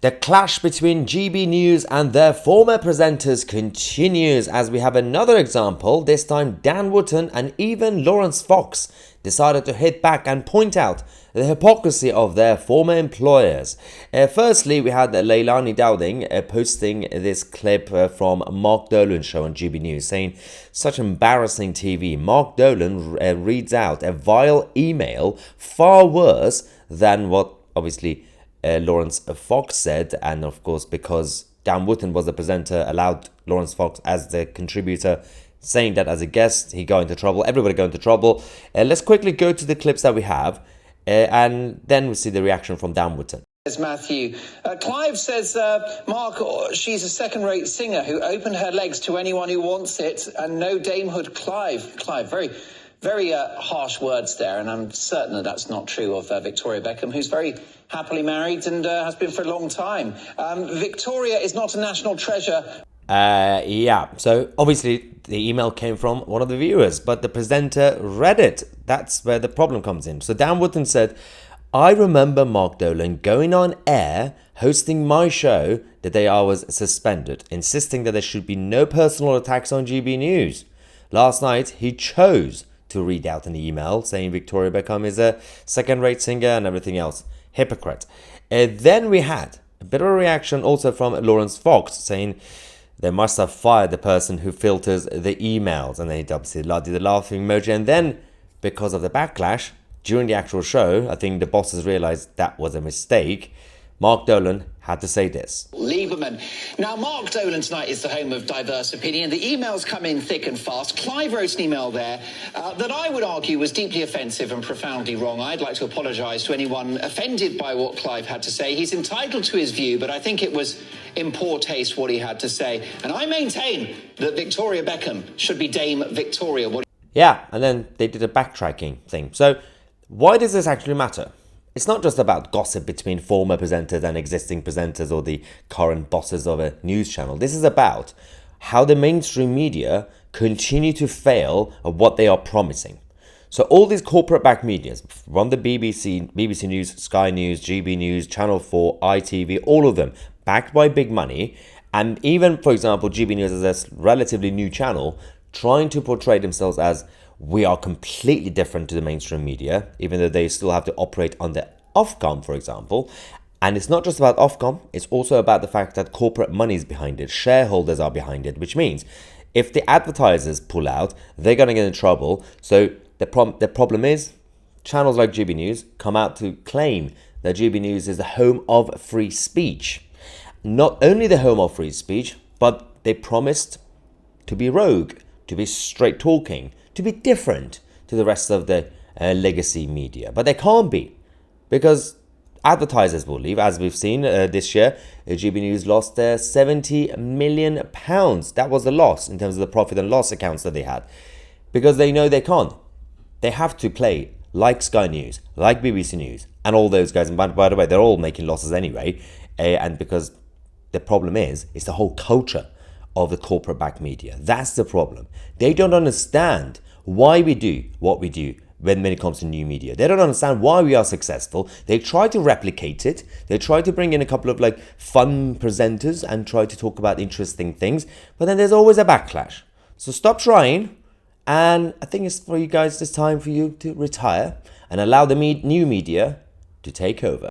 The clash between GB News and their former presenters continues as we have another example. This time Dan Wootton and even Lawrence Fox decided to hit back and point out the hypocrisy of their former employers. Firstly, we had Leilani Dowding posting this clip from Mark Dolan's show on GB News saying, "Such embarrassing TV. Mark Dolan reads out a vile email far worse than what obviously Lawrence Fox said, and of course because Dan Wootton was the presenter, allowed Lawrence Fox as the contributor, saying that as a guest he got into trouble. Everybody got into trouble. Let's quickly go to the clips that we have, and then we'll see the reaction from Dan Wootton. Matthew. Clive says, Mark, she's a second-rate singer who opened her legs to anyone who wants it, and no damehood Clive. Clive, very harsh words there, and I'm certain that that's not true of Victoria Beckham, who's very happily married and has been for a long time. Victoria is not a national treasure. Yeah, so obviously the email came from one of the viewers, but the presenter read it. That's where the problem comes in. So Dan Wootton said, "I remember Mark Dolan going on air, hosting my show the day I was suspended, insisting that there should be no personal attacks on GB News. Last night, he chose to read out an email saying Victoria Beckham is a second-rate singer and everything else. Hypocrite." Then we had a bit of a reaction also from Lawrence Fox saying they must have fired the person who filters the emails, and they obviously did the laughing emoji. And then because of the backlash during the actual show, I think the bosses realized that was a mistake. Mark Dolan had to say this. Lieberman. Now, Mark Dolan tonight is the home of diverse opinion. The emails come in thick and fast. Clive wrote an email there that I would argue was deeply offensive and profoundly wrong. I'd like to apologise to anyone offended by what Clive had to say. He's entitled to his view, but I think it was in poor taste what he had to say. And I maintain that Victoria Beckham should be Dame Victoria. Yeah, and then they did a backtracking thing. So why does this actually matter? It's not just about gossip between former presenters and existing presenters or the current bosses of a news channel. This is about how the mainstream media continue to fail at what they are promising. So all these corporate-backed medias, from the BBC News, Sky News, GB News, Channel 4, ITV, all of them, backed by big money, and even, for example, GB News as a relatively new channel, trying to portray themselves as we are completely different to the mainstream media, even though they still have to operate under Ofcom, for example. And it's not just about Ofcom, it's also about the fact that corporate money is behind it, shareholders are behind it, which means if the advertisers pull out, they're going to get in trouble. So the problem is channels like GB News come out to claim that GB News is the home of free speech. Not only the home of free speech, but they promised to be rogue, to be straight talking, to be different to the rest of the legacy media. But they can't be, because advertisers will leave. As we've seen this year, GB News lost £70 million. That was the loss in terms of the profit and loss accounts that they had, because they know they can't. They have to play like Sky News, like BBC News, and all those guys. And by the way, they're all making losses anyway. And because the problem is, it's the whole culture of the corporate-backed media. That's the problem. They don't understand why we do what we do when it comes to new media. They don't understand why we are successful. They try to replicate it. They try to bring in a couple of fun presenters and try to talk about interesting things. But then there's always a backlash. So stop trying. And I think it's for you guys, it's time for you to retire and allow the new media to take over.